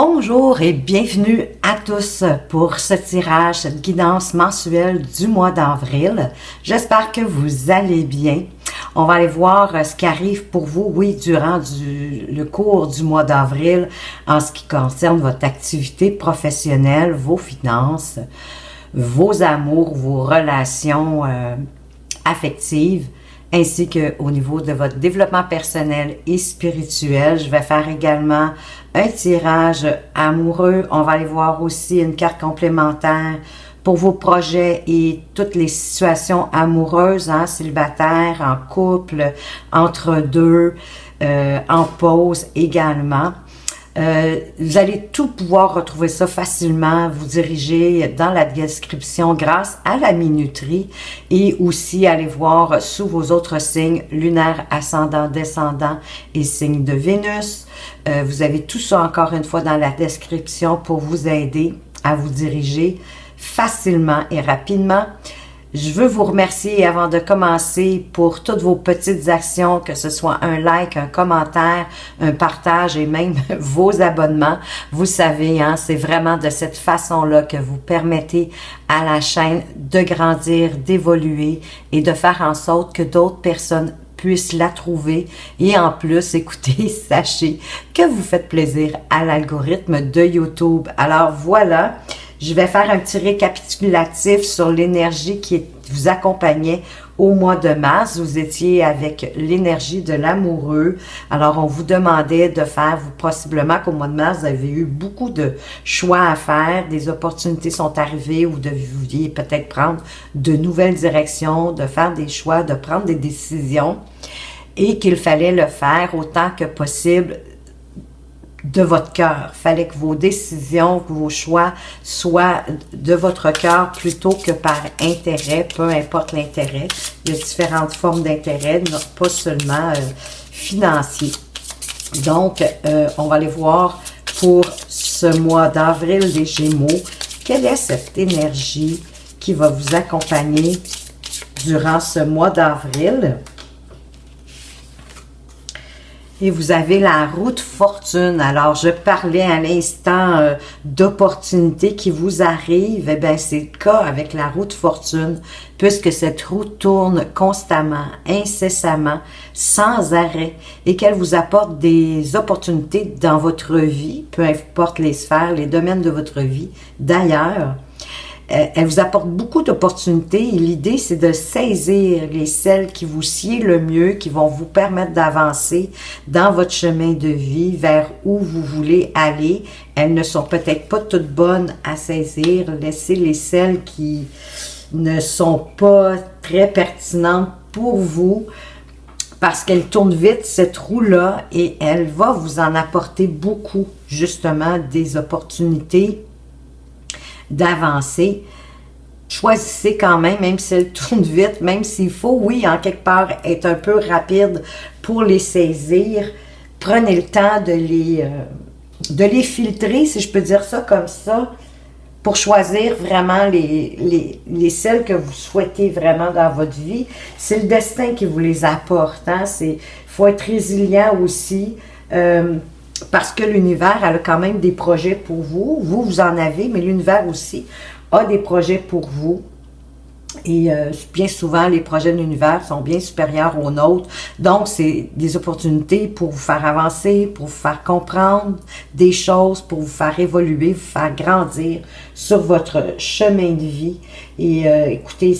Bonjour et bienvenue à tous pour ce tirage, cette guidance mensuelle du mois d'avril. J'espère que vous allez bien. On va aller voir ce qui arrive pour vous, oui, durant le cours du mois d'avril en ce qui concerne votre activité professionnelle, vos finances, vos amours, vos relations affectives, ainsi qu'au niveau de votre développement personnel et spirituel. Je vais faire également un tirage amoureux. On va aller voir aussi une carte complémentaire pour vos projets et toutes les situations amoureuses, célibataires, en couple, entre deux, en pause également. Vous allez tout pouvoir retrouver ça facilement, vous diriger dans la description grâce à la minuterie et aussi aller voir sous vos autres signes lunaire, ascendant, descendant et signe de Vénus. Vous avez tout ça encore une fois dans la description pour vous aider à vous diriger facilement et rapidement. Je veux vous remercier avant de commencer pour toutes vos petites actions, que ce soit un like, un commentaire, un partage et même vos abonnements. Vous savez, c'est vraiment de cette façon-là que vous permettez à la chaîne de grandir, d'évoluer et de faire en sorte que d'autres personnes puissent la trouver. Et en plus, écoutez, sachez que vous faites plaisir à l'algorithme de YouTube. Alors voilà. Je vais faire un petit récapitulatif sur l'énergie qui vous accompagnait au mois de mars. Vous étiez avec l'énergie de l'amoureux. Alors, on vous demandait de faire, possiblement qu'au mois de mars, vous avez eu beaucoup de choix à faire. Des opportunités sont arrivées ou vous deviez peut-être prendre de nouvelles directions, de faire des choix, de prendre des décisions et qu'il fallait le faire autant que possible de votre cœur. Il fallait que vos décisions, que vos choix soient de votre cœur plutôt que par intérêt, peu importe l'intérêt. Il y a différentes formes d'intérêt, pas seulement financier. Donc, on va aller voir pour ce mois d'avril des Gémeaux, quelle est cette énergie qui va vous accompagner durant ce mois d'avril. Et vous avez la roue de fortune. Alors, je parlais à l'instant d'opportunités qui vous arrivent. Eh bien, c'est le cas avec la roue de fortune, puisque cette roue tourne constamment, incessamment, sans arrêt, et qu'elle vous apporte des opportunités dans votre vie, peu importe les sphères, les domaines de votre vie, d'ailleurs. Elle vous apporte beaucoup d'opportunités et l'idée, c'est de saisir celles qui vous sied le mieux, qui vont vous permettre d'avancer dans votre chemin de vie vers où vous voulez aller. Elles ne sont peut-être pas toutes bonnes à saisir. Laissez les celles qui ne sont pas très pertinentes pour vous parce qu'elle tourne vite, cette roue-là, et elle va vous en apporter beaucoup, justement, des opportunités d'avancer. Choisissez quand même si elle tourne vite, même s'il faut, oui, en quelque part, être un peu rapide pour les saisir. Prenez le temps de les filtrer, si je peux dire ça comme ça, pour choisir vraiment les celles que vous souhaitez vraiment dans votre vie. C'est le destin qui vous les apporte. Il faut être résilient aussi. Parce que l'univers a quand même des projets pour vous. Vous en avez, mais l'univers aussi a des projets pour vous. Et bien souvent, les projets de l'univers sont bien supérieurs aux nôtres. Donc, c'est des opportunités pour vous faire avancer, pour vous faire comprendre des choses, pour vous faire évoluer, vous faire grandir sur votre chemin de vie. Et écoutez,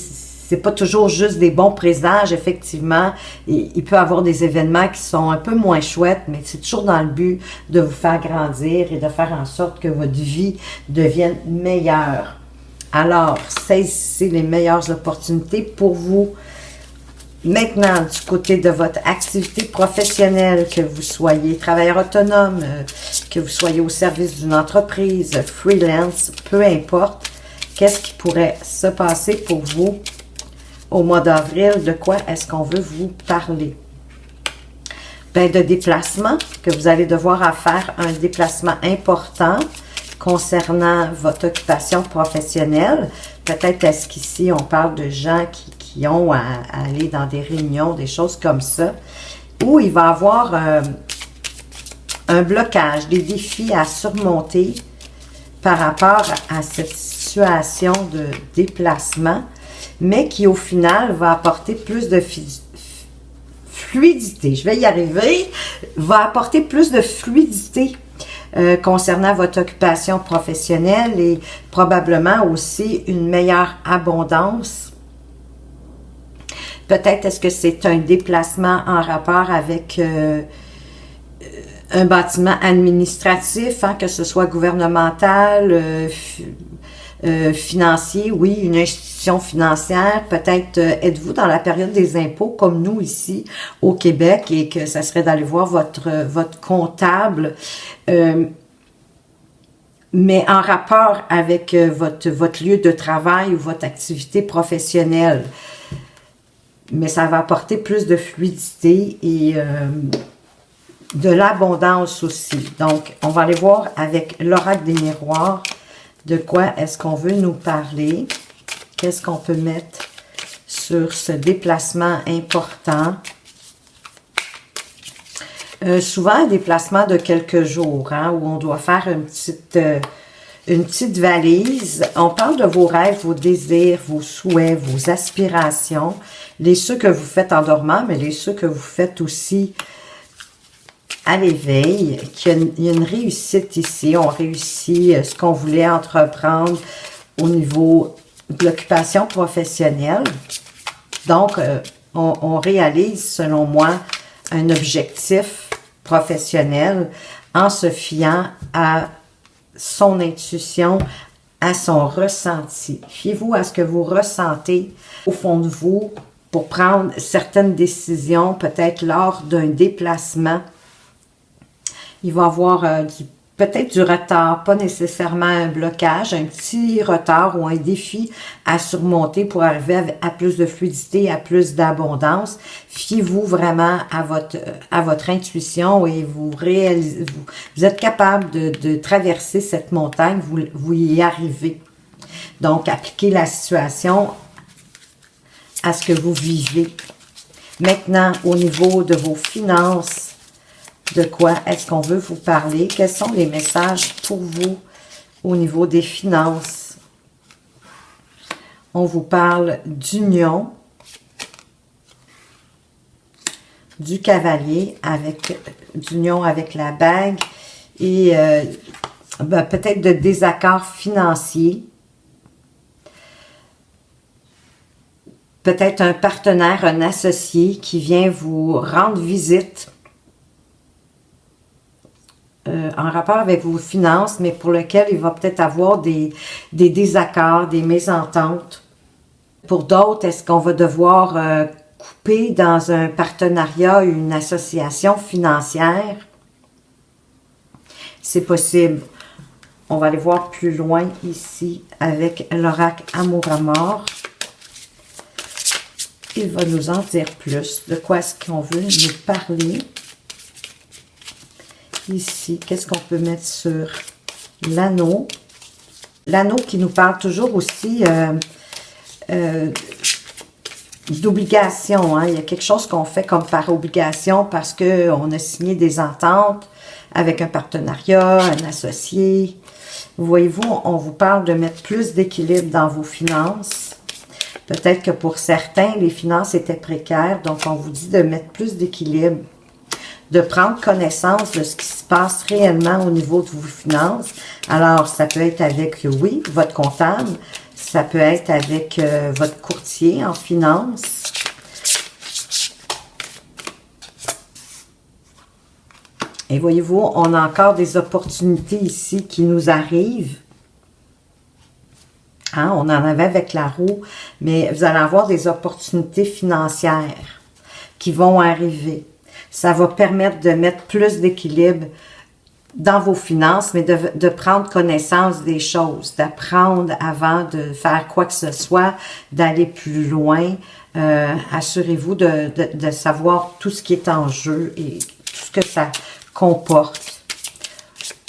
c'est pas toujours juste des bons présages, effectivement. Il peut y avoir des événements qui sont un peu moins chouettes, mais c'est toujours dans le but de vous faire grandir et de faire en sorte que votre vie devienne meilleure. Alors, saisissez les meilleures opportunités pour vous. Maintenant, du côté de votre activité professionnelle, que vous soyez travailleur autonome, que vous soyez au service d'une entreprise, freelance, peu importe, qu'est-ce qui pourrait se passer pour vous au mois d'avril? De quoi est-ce qu'on veut vous parler? Ben, de déplacement, que vous allez devoir faire un déplacement important concernant votre occupation professionnelle. Peut-être est-ce qu'ici, on parle de gens qui ont à aller dans des réunions, des choses comme ça, où il va y avoir un blocage, des défis à surmonter par rapport à cette situation de déplacement, mais qui au final va apporter plus de fluidité. Je vais y arriver. Va apporter plus de fluidité concernant votre occupation professionnelle et probablement aussi une meilleure abondance. Peut-être est-ce que c'est un déplacement en rapport avec un bâtiment administratif, hein, que ce soit gouvernemental, financier, oui, une institution financière. Peut-être êtes-vous dans la période des impôts comme nous ici au Québec et que ça serait d'aller voir votre comptable, mais en rapport avec votre lieu de travail ou votre activité professionnelle. Mais ça va apporter plus de fluidité et de l'abondance aussi. Donc, on va aller voir avec l'oracle des miroirs de quoi est-ce qu'on veut nous parler. Qu'est-ce qu'on peut mettre sur ce déplacement important. Souvent, un déplacement de quelques jours, hein, où on doit faire une petite valise. On parle de vos rêves, vos désirs, vos souhaits, vos aspirations, les ceux que vous faites en dormant, mais les ceux que vous faites aussi à l'éveil. Il y a une réussite ici. On réussit ce qu'on voulait entreprendre au niveau de l'occupation professionnelle. Donc, on réalise, selon moi, un objectif professionnel en se fiant à son intuition, à son ressenti. Fiez-vous à ce que vous ressentez au fond de vous pour prendre certaines décisions, peut-être lors d'un déplacement. Il va y avoir peut-être du retard, pas nécessairement un blocage, un petit retard ou un défi à surmonter pour arriver à plus de fluidité, à plus d'abondance. Fiez-vous vraiment à votre intuition et vous êtes capable de traverser cette montagne, vous y arrivez. Donc, appliquez la situation à ce que vous vivez. Maintenant, au niveau de vos finances, de quoi est-ce qu'on veut vous parler? Quels sont les messages pour vous au niveau des finances? On vous parle d'union, du cavalier, d'union avec la bague et peut-être de désaccords financiers. Peut-être un partenaire, un associé qui vient vous rendre visite en rapport avec vos finances, mais pour lequel il va peut-être avoir des désaccords, des mésententes. Pour d'autres, est-ce qu'on va devoir couper dans un partenariat, une association financière? C'est possible. On va aller voir plus loin ici avec l'oracle Amour à mort. Il va nous en dire plus. De quoi est-ce qu'on veut nous parler? Ici, qu'est-ce qu'on peut mettre sur l'anneau? L'anneau qui nous parle toujours aussi d'obligation. Hein? Il y a quelque chose qu'on fait comme par obligation parce qu'on a signé des ententes avec un partenariat, un associé. Voyez-vous, on vous parle de mettre plus d'équilibre dans vos finances. Peut-être que pour certains, les finances étaient précaires, donc on vous dit de mettre plus d'équilibre, de prendre connaissance de ce qui se passe réellement au niveau de vos finances. Alors, ça peut être avec, oui, votre comptable, ça peut être avec votre courtier en finance. Et voyez-vous, on a encore des opportunités ici qui nous arrivent. Hein, on en avait avec la roue, mais vous allez avoir des opportunités financières qui vont arriver. Ça va permettre de mettre plus d'équilibre dans vos finances, mais de prendre connaissance des choses, d'apprendre avant de faire quoi que ce soit, d'aller plus loin. Assurez-vous de savoir tout ce qui est en jeu et tout ce que ça comporte.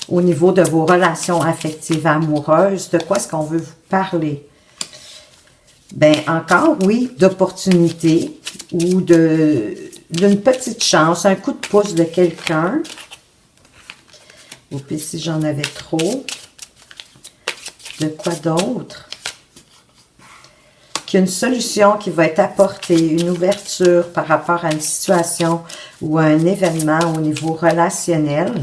Au niveau de vos relations affectives amoureuses, de quoi est-ce qu'on veut vous parler? Ben encore, oui, d'opportunités ou d'une petite chance, un coup de pouce de quelqu'un. Ou puis si j'en avais trop. De quoi d'autre? Qu'il y a une solution qui va être apportée, une ouverture par rapport à une situation ou à un événement au niveau relationnel.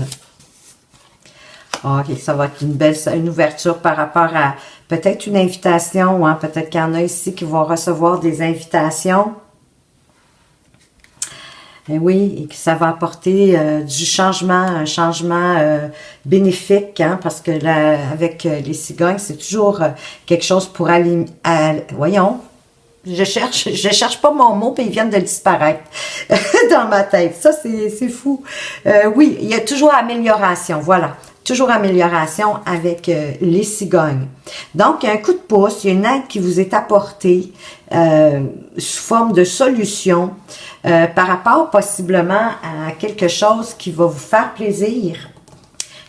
OK, ça va être une ouverture par rapport à peut-être une invitation, hein? Peut-être qu'il y en a ici qui vont recevoir des invitations. Et oui, et que ça va apporter du changement, un changement bénéfique, hein? Parce que là, avec les cigognes, c'est toujours quelque chose pour aller... Voyons, je cherche pas mon mot, mais ils viennent de disparaître dans ma tête. Ça, c'est fou. Oui, il y a toujours amélioration, voilà. Toujours amélioration avec les cigognes. Donc, il y a un coup de pouce, il y a une aide qui vous est apportée sous forme de solution par rapport possiblement à quelque chose qui va vous faire plaisir.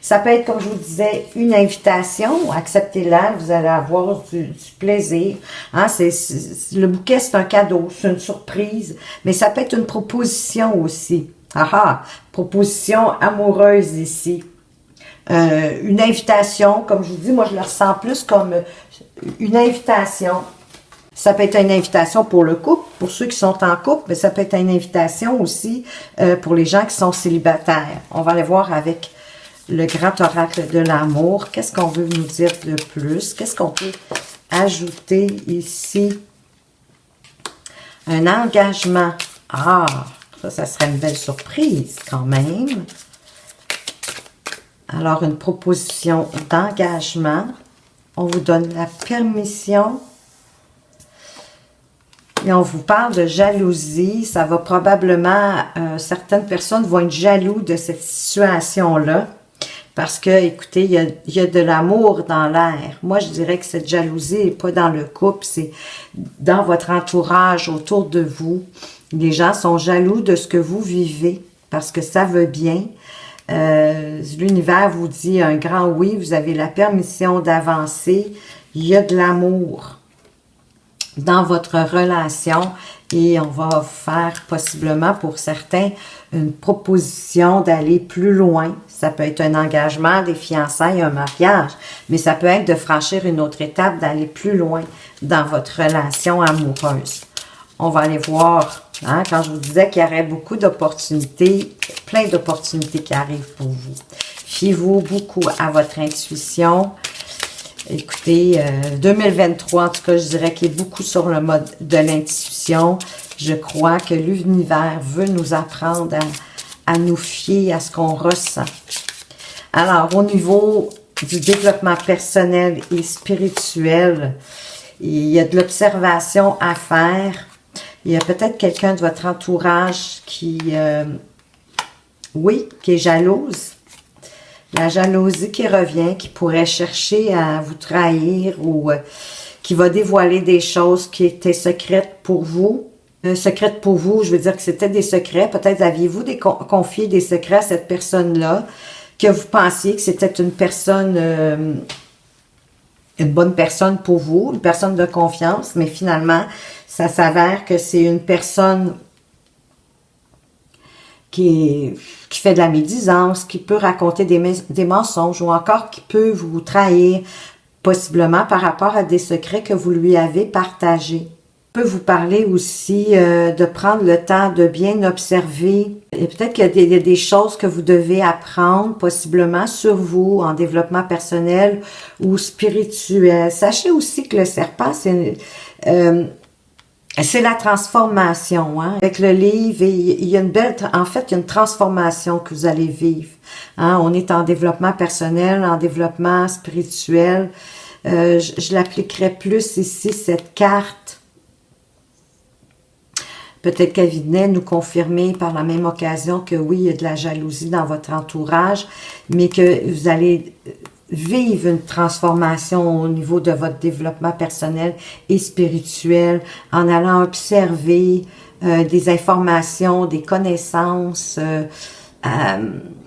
Ça peut être, comme je vous disais, une invitation. Acceptez-la, vous allez avoir du plaisir. Hein, le bouquet, c'est un cadeau, c'est une surprise, mais ça peut être une proposition aussi. Proposition amoureuse ici. Une invitation, comme je vous dis, moi je le ressens plus comme une invitation. Ça peut être une invitation pour le couple, pour ceux qui sont en couple, mais ça peut être une invitation aussi pour les gens qui sont célibataires. On va aller voir avec le grand oracle de l'amour. Qu'est-ce qu'on veut nous dire de plus? Qu'est-ce qu'on peut ajouter ici? Un engagement. Ça serait une belle surprise quand même. Alors, une proposition d'engagement. On vous donne la permission. Et on vous parle de jalousie. Ça va probablement... certaines personnes vont être jaloux de cette situation-là. Parce que, écoutez, il y a de l'amour dans l'air. Moi, je dirais que cette jalousie n'est pas dans le couple, c'est dans votre entourage, autour de vous. Les gens sont jaloux de ce que vous vivez parce que ça veut bien. L'univers vous dit un grand oui, vous avez la permission d'avancer. Il y a de l'amour dans votre relation et on va faire possiblement pour certains une proposition d'aller plus loin. Ça peut être un engagement, des fiançailles, un mariage, mais ça peut être de franchir une autre étape, d'aller plus loin dans votre relation amoureuse. On va aller voir, hein, quand je vous disais qu'il y aurait beaucoup d'opportunités, plein d'opportunités qui arrivent pour vous. Fiez-vous beaucoup à votre intuition. Écoutez, 2023, en tout cas, je dirais qu'il est beaucoup sur le mode de l'intuition. Je crois que l'univers veut nous apprendre à nous fier à ce qu'on ressent. Alors, au niveau du développement personnel et spirituel, il y a de l'observation à faire. Il y a peut-être quelqu'un de votre entourage qui est jalouse. La jalousie qui revient, qui pourrait chercher à vous trahir ou qui va dévoiler des choses qui étaient secrètes pour vous. Secrètes pour vous, je veux dire que c'était des secrets. Peut-être aviez-vous confié des secrets à cette personne-là, que vous pensiez que c'était une personne, une bonne personne pour vous, une personne de confiance, mais finalement, ça s'avère que c'est une personne qui fait de la médisance, qui peut raconter des mensonges ou encore qui peut vous trahir, possiblement par rapport à des secrets que vous lui avez partagés. Peut vous parler aussi de prendre le temps de bien observer. Et peut-être qu'il y a des choses que vous devez apprendre, possiblement sur vous, en développement personnel ou spirituel. Sachez aussi que le serpent, c'est la transformation, hein. Avec le livre, il y a il y a une transformation que vous allez vivre. Hein. On est en développement personnel, en développement spirituel. Je l'appliquerai plus ici, cette carte. Peut-être qu'elle venait nous confirmer par la même occasion que oui, il y a de la jalousie dans votre entourage, mais que vous allez vivre une transformation au niveau de votre développement personnel et spirituel en allant observer des informations, des connaissances,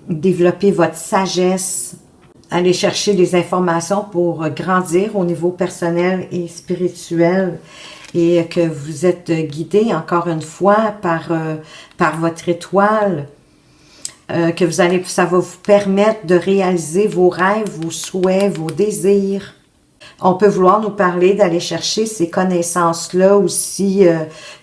développer votre sagesse, aller chercher des informations pour grandir au niveau personnel et spirituel et que vous êtes guidé encore une fois par votre étoile. que ça va vous permettre de réaliser vos rêves, vos souhaits, vos désirs. On peut vouloir nous parler d'aller chercher ces connaissances-là aussi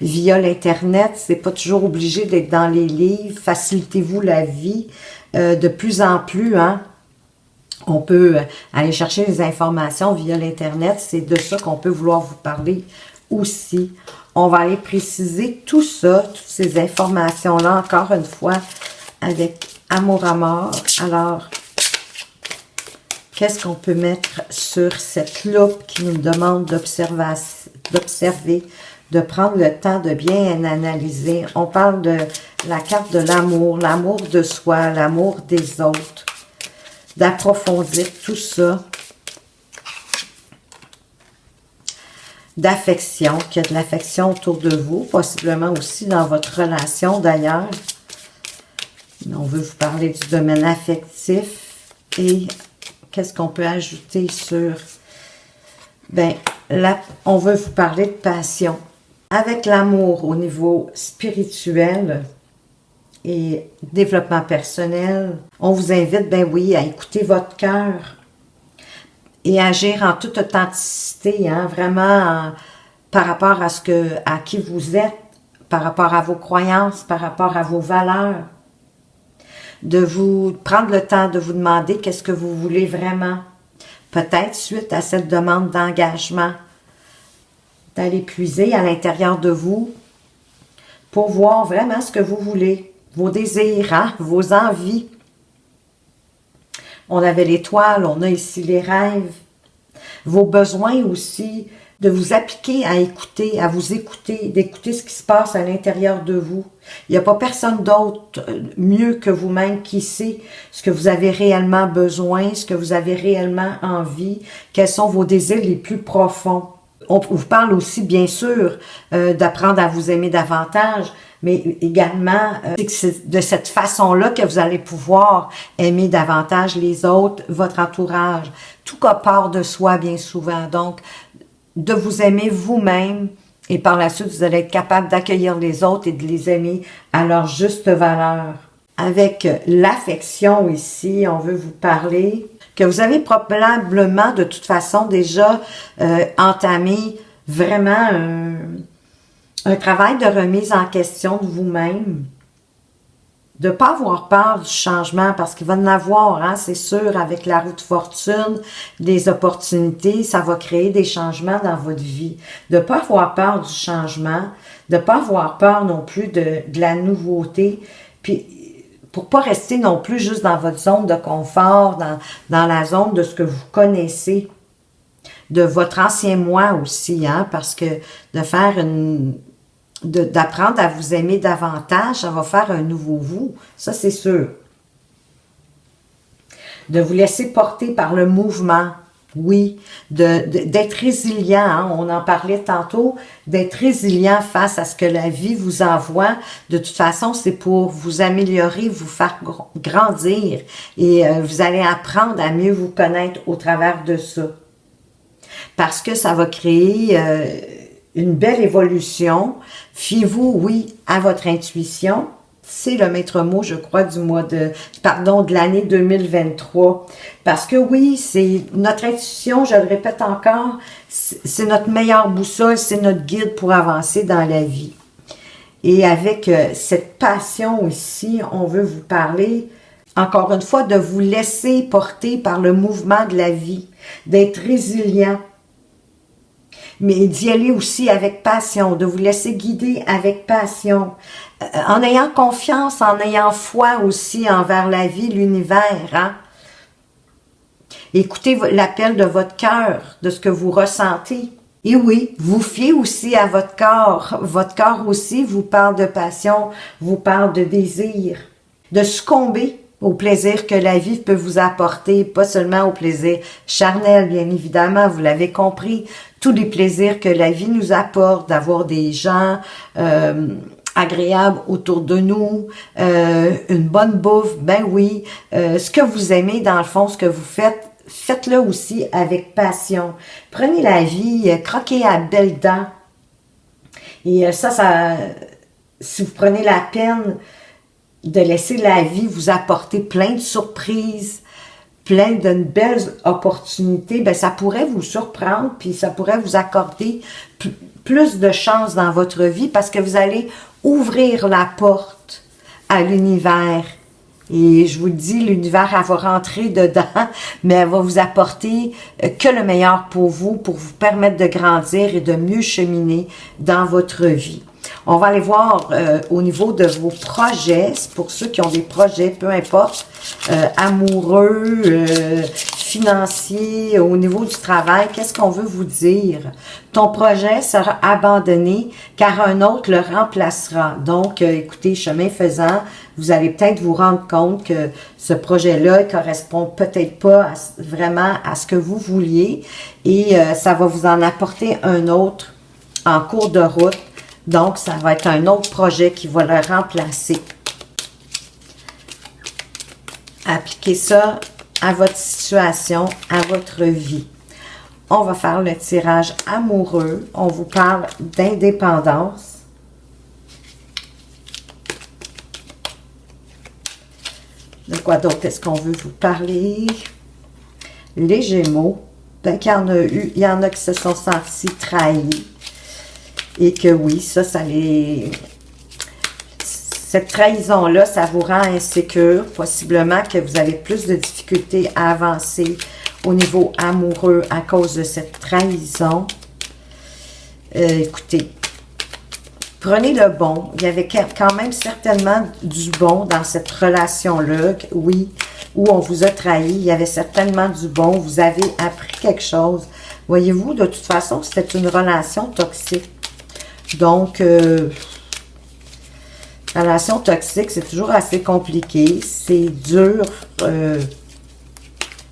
via l'Internet. C'est pas toujours obligé d'être dans les livres. Facilitez-vous la vie de plus en plus, hein. On peut aller chercher les informations via l'Internet. C'est de ça qu'on peut vouloir vous parler aussi. On va aller préciser tout ça, toutes ces informations-là, encore une fois, avec amour à mort. Alors, qu'est-ce qu'on peut mettre sur cette loupe qui nous demande d'observer, de prendre le temps de bien analyser? On parle de la carte de l'amour de soi, l'amour des autres, d'approfondir tout ça, d'affection, qu'il y a de l'affection autour de vous, possiblement aussi dans votre relation d'ailleurs. On veut vous parler du domaine affectif et qu'est-ce qu'on peut ajouter sur... Ben, là, on veut vous parler de passion. Avec l'amour au niveau spirituel et développement personnel, on vous invite, ben oui, à écouter votre cœur et agir en toute authenticité, hein, vraiment par rapport à qui vous êtes, par rapport à vos croyances, par rapport à vos valeurs. De vous prendre le temps de vous demander qu'est-ce que vous voulez vraiment. Peut-être suite à cette demande d'engagement, d'aller puiser à l'intérieur de vous pour voir vraiment ce que vous voulez, vos désirs, hein, vos envies. On avait l'étoile, on a ici les rêves, vos besoins aussi, de vous appliquer à écouter, à vous écouter, d'écouter ce qui se passe à l'intérieur de vous. Il n'y a pas personne d'autre mieux que vous-même qui sait ce que vous avez réellement besoin, ce que vous avez réellement envie, quels sont vos désirs les plus profonds. On vous parle aussi, bien sûr, d'apprendre à vous aimer davantage, mais également, c'est de cette façon-là que vous allez pouvoir aimer davantage les autres, votre entourage. Tout cas part de soi, bien souvent. Donc, de vous aimer vous-même et par la suite, vous allez être capable d'accueillir les autres et de les aimer à leur juste valeur. Avec l'affection ici, on veut vous parler que vous avez probablement de toute façon déjà entamé vraiment un travail de remise en question de vous-même. De ne pas avoir peur du changement, parce qu'il va en avoir, hein, c'est sûr, avec la roue de fortune, des opportunités, ça va créer des changements dans votre vie. De ne pas avoir peur du changement, de ne pas avoir peur non plus de la nouveauté, puis pour pas rester non plus juste dans votre zone de confort, dans la zone de ce que vous connaissez, de votre ancien moi aussi, hein, parce que de faire d'apprendre à vous aimer davantage, ça va faire un nouveau vous, ça c'est sûr. De vous laisser porter par le mouvement, oui, d'être résilient, hein, on en parlait tantôt, d'être résilient face à ce que la vie vous envoie. De toute façon, c'est pour vous améliorer, vous faire grandir et vous allez apprendre à mieux vous connaître au travers de ça. Parce que ça va créer une belle évolution. Fiez-vous, oui, à votre intuition. C'est le maître mot, je crois, de l'année 2023. Parce que oui, c'est notre intuition, je le répète encore, c'est notre meilleure boussole, c'est notre guide pour avancer dans la vie. Et avec cette passion ici, on veut vous parler, encore une fois, de vous laisser porter par le mouvement de la vie, d'être résilient, mais d'y aller aussi avec passion, de vous laisser guider avec passion, en ayant confiance, en ayant foi aussi envers la vie, l'univers. Hein? Écoutez l'appel de votre cœur, de ce que vous ressentez. Et oui, vous fiez aussi à votre corps. Votre corps aussi vous parle de passion, vous parle de désir, de succomber au plaisir que la vie peut vous apporter, pas seulement au plaisir charnel, bien évidemment, vous l'avez compris, tous les plaisirs que la vie nous apporte, d'avoir des gens agréables autour de nous, une bonne bouffe, ben oui, ce que vous aimez dans le fond, ce que vous faites, faites-le aussi avec passion. Prenez la vie, croquez à belles dents. Et ça, si vous prenez la peine de laisser la vie vous apporter plein de surprises, plein de belles opportunités, ben ça pourrait vous surprendre, puis ça pourrait vous accorder plus de chance dans votre vie parce que vous allez ouvrir la porte à l'univers. Et je vous le dis, l'univers, elle va rentrer dedans, mais elle va vous apporter que le meilleur pour vous permettre de grandir et de mieux cheminer dans votre vie. On va aller voir au niveau de vos projets, pour ceux qui ont des projets, peu importe, amoureux, financiers, au niveau du travail, qu'est-ce qu'on veut vous dire? Ton projet sera abandonné car un autre le remplacera. Donc, écoutez, chemin faisant, vous allez peut-être vous rendre compte que ce projet-là ne correspond peut-être pas vraiment à ce que vous vouliez et ça va vous en apporter un autre en cours de route. Donc, ça va être un autre projet qui va le remplacer. Appliquez ça à votre situation, à votre vie. On va faire le tirage amoureux. On vous parle d'indépendance. De quoi d'autre est-ce qu'on veut vous parler? Les Gémeaux. Ben, il y en a qui se sont sentis trahis. Et que oui, cette trahison-là, ça vous rend insécure. Possiblement que vous avez plus de difficultés à avancer au niveau amoureux à cause de cette trahison. Écoutez, prenez le bon. Il y avait quand même certainement du bon dans cette relation-là. Oui, où on vous a trahi. Il y avait certainement du bon. Vous avez appris quelque chose. Voyez-vous, de toute façon, c'était une relation toxique. Donc, relation toxique, c'est toujours assez compliqué. C'est dur.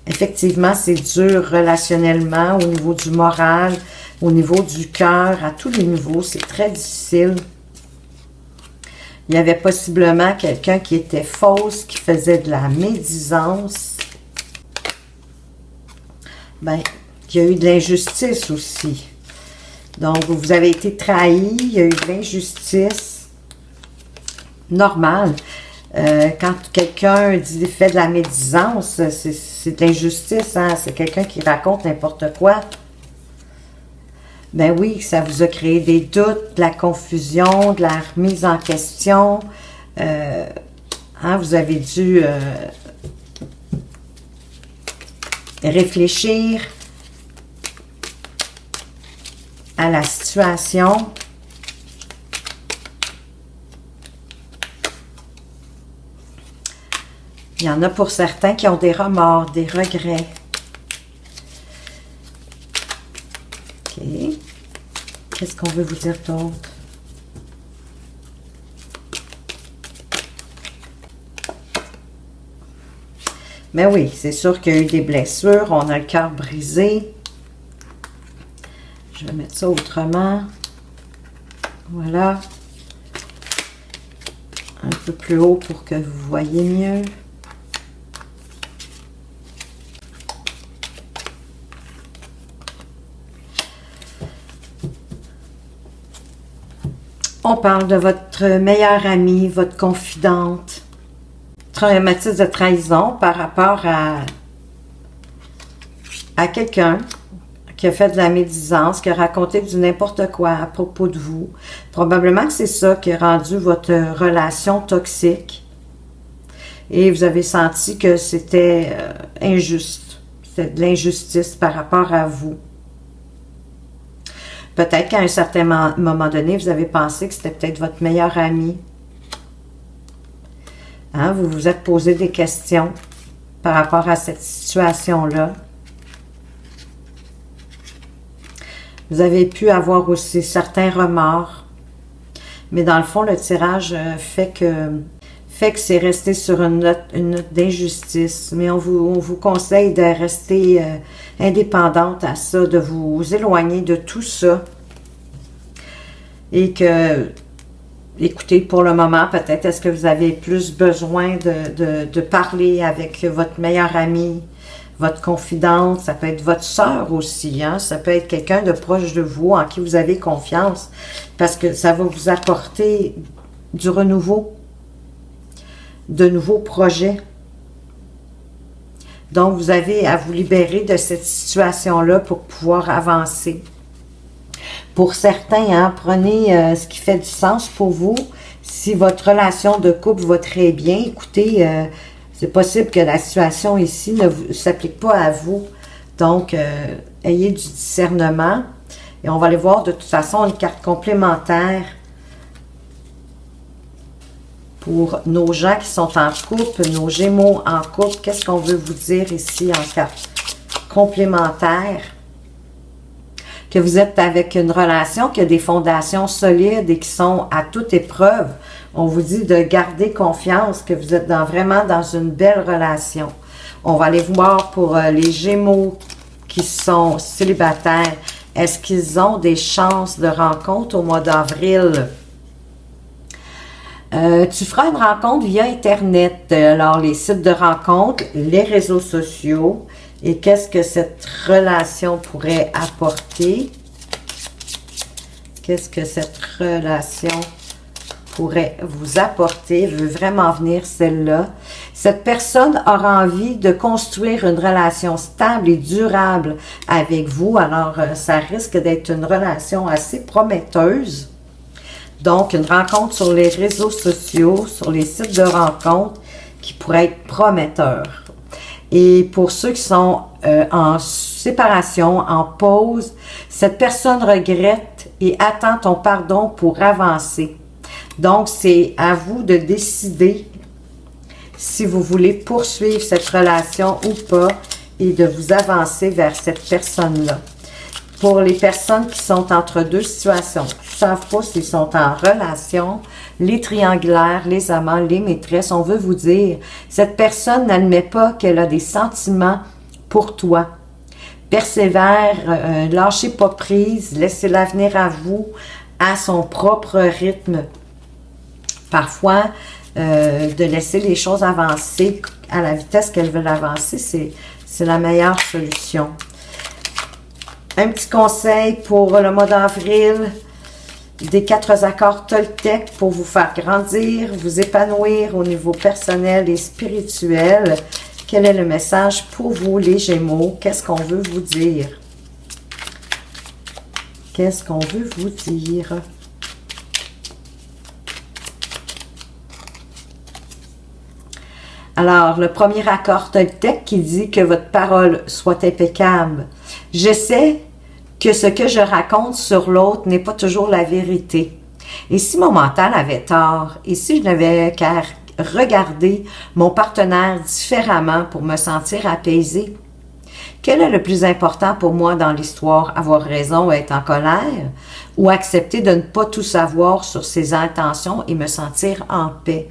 Effectivement, c'est dur relationnellement, au niveau du moral, au niveau du cœur, à tous les niveaux. C'est très difficile. Il y avait possiblement quelqu'un qui était fausse, qui faisait de la médisance. Ben, il y a eu de l'injustice aussi. Donc, vous avez été trahi, il y a eu de l'injustice. Normal. Quand quelqu'un fait de la médisance, c'est de l'injustice, hein? C'est quelqu'un qui raconte n'importe quoi. Ben oui, ça vous a créé des doutes, de la confusion, de la remise en question. Vous avez dû réfléchir à la situation. Il y en a pour certains qui ont des remords, des regrets. OK. Qu'est-ce qu'on veut vous dire d'autre? Mais oui, c'est sûr qu'il y a eu des blessures. On a le cœur brisé. Je vais mettre ça autrement. Voilà. Un peu plus haut pour que vous voyez mieux. On parle de votre meilleure amie, votre confidente. Traumatisme de trahison par rapport à quelqu'un qui a fait de la médisance, qui a raconté du n'importe quoi à propos de vous. Probablement que c'est ça qui a rendu votre relation toxique. Et vous avez senti que c'était injuste. C'était de l'injustice par rapport à vous. Peut-être qu'à un certain moment donné, vous avez pensé que c'était peut-être votre meilleur ami. Hein? Vous vous êtes posé des questions par rapport à cette situation-là. Vous avez pu avoir aussi certains remords. Mais dans le fond, le tirage fait que c'est resté sur une note d'injustice. Mais on vous conseille de rester indépendante à ça, de vous éloigner de tout ça. Et que, écoutez, pour le moment, peut-être, est-ce que vous avez plus besoin de parler avec votre meilleure amie, votre confidente, ça peut être votre sœur aussi, hein? Ça peut être quelqu'un de proche de vous en qui vous avez confiance, parce que ça va vous apporter du renouveau. de nouveaux projets. Donc, vous avez à vous libérer de cette situation-là pour pouvoir avancer. Pour certains, hein, prenez ce qui fait du sens pour vous. Si votre relation de couple va très bien, écoutez, c'est possible que la situation ici ne s'applique pas à vous. Donc, ayez du discernement. Et on va aller voir de toute façon une carte complémentaire pour nos gens qui sont en couple, nos Gémeaux en couple. Qu'est-ce qu'on veut vous dire ici en carte complémentaire? Que vous êtes avec une relation qui a des fondations solides et qui sont à toute épreuve. On vous dit de garder confiance, que vous êtes vraiment dans une belle relation. On va aller voir pour les Gémeaux qui sont célibataires. Est-ce qu'ils ont des chances de rencontre au mois d'avril? Tu feras une rencontre via Internet. Alors, les sites de rencontre, les réseaux sociaux. Et qu'est-ce que cette relation pourrait apporter? Qu'est-ce que cette relation pourrait vous apporter? Veut vraiment venir celle-là. Cette personne aura envie de construire une relation stable et durable avec vous. Alors, ça risque d'être une relation assez prometteuse. Donc, une rencontre sur les réseaux sociaux, sur les sites de rencontres qui pourrait être prometteur. Et pour ceux qui sont en séparation, en pause, cette personne regrette et attend ton pardon pour avancer. Donc, c'est à vous de décider si vous voulez poursuivre cette relation ou pas et de vous avancer vers cette personne-là. Pour les personnes qui sont entre deux situations, qui ne savent pas s'ils sont en relation, les triangulaires, les amants, les maîtresses, on veut vous dire, cette personne n'admet pas qu'elle a des sentiments pour toi. Persévère, lâchez pas prise, laissez l'avenir à vous, à son propre rythme. Parfois, de laisser les choses avancer à la vitesse qu'elles veulent avancer, c'est la meilleure solution. Un petit conseil pour le mois d'avril, des 4 accords Toltec pour vous faire grandir, vous épanouir au niveau personnel et spirituel. Quel est le message pour vous, les Gémeaux? Qu'est-ce qu'on veut vous dire? Qu'est-ce qu'on veut vous dire? Alors, le premier accord Toltec qui dit que votre parole soit impeccable. Je sais que ce que je raconte sur l'autre n'est pas toujours la vérité. Et si mon mental avait tort, et si je n'avais qu'à regarder mon partenaire différemment pour me sentir apaisée, quel est le plus important pour moi dans l'histoire? Avoir raison ou être en colère? Ou accepter de ne pas tout savoir sur ses intentions et me sentir en paix?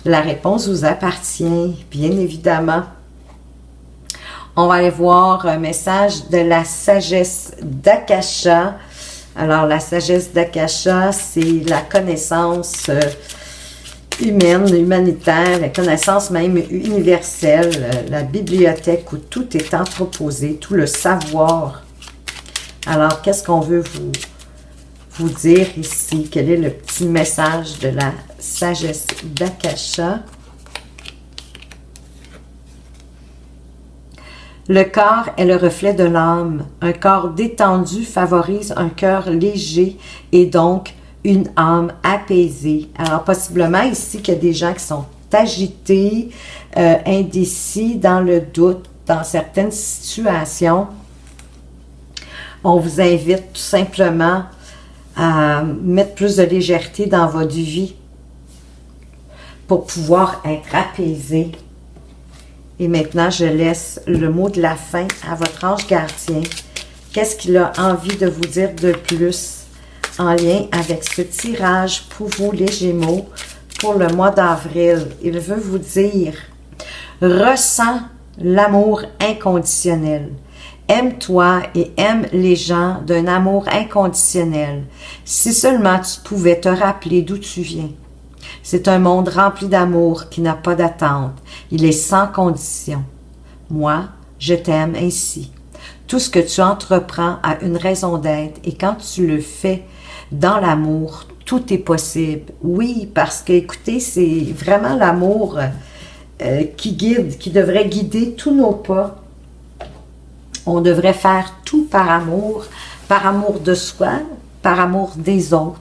La réponse vous appartient, bien évidemment. On va aller voir un message de la sagesse d'Akasha. Alors, la sagesse d'Akasha, c'est la connaissance humaine, humanitaire, la connaissance même universelle, la bibliothèque où tout est entreposé, tout le savoir. Alors, qu'est-ce qu'on veut vous dire ici? Quel est le petit message de la sagesse d'Akasha? Le corps est le reflet de l'âme. Un corps détendu favorise un cœur léger et donc une âme apaisée. Alors, possiblement ici qu'il y a des gens qui sont agités, indécis, dans le doute, dans certaines situations. On vous invite tout simplement à mettre plus de légèreté dans votre vie pour pouvoir être apaisé. Et maintenant, je laisse le mot de la fin à votre ange gardien. Qu'est-ce qu'il a envie de vous dire de plus en lien avec ce tirage pour vous, les Gémeaux, pour le mois d'avril? Il veut vous dire, ressens l'amour inconditionnel. Aime-toi et aime les gens d'un amour inconditionnel. Si seulement tu pouvais te rappeler d'où tu viens. C'est un monde rempli d'amour qui n'a pas d'attente. Il est sans condition. Moi, je t'aime ainsi. Tout ce que tu entreprends a une raison d'être et quand tu le fais dans l'amour, tout est possible. Oui, parce que, écoutez, c'est vraiment l'amour qui guide, qui devrait guider tous nos pas. On devrait faire tout par amour de soi, par amour des autres,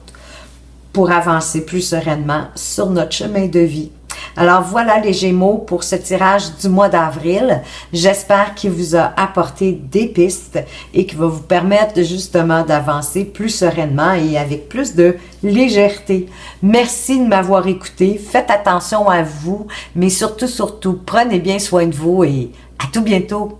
pour avancer plus sereinement sur notre chemin de vie. Alors voilà les Gémeaux pour ce tirage du mois d'avril. J'espère qu'il vous a apporté des pistes et qu'il va vous permettre justement d'avancer plus sereinement et avec plus de légèreté. Merci de m'avoir écouté. Faites attention à vous, mais surtout, prenez bien soin de vous et à tout bientôt.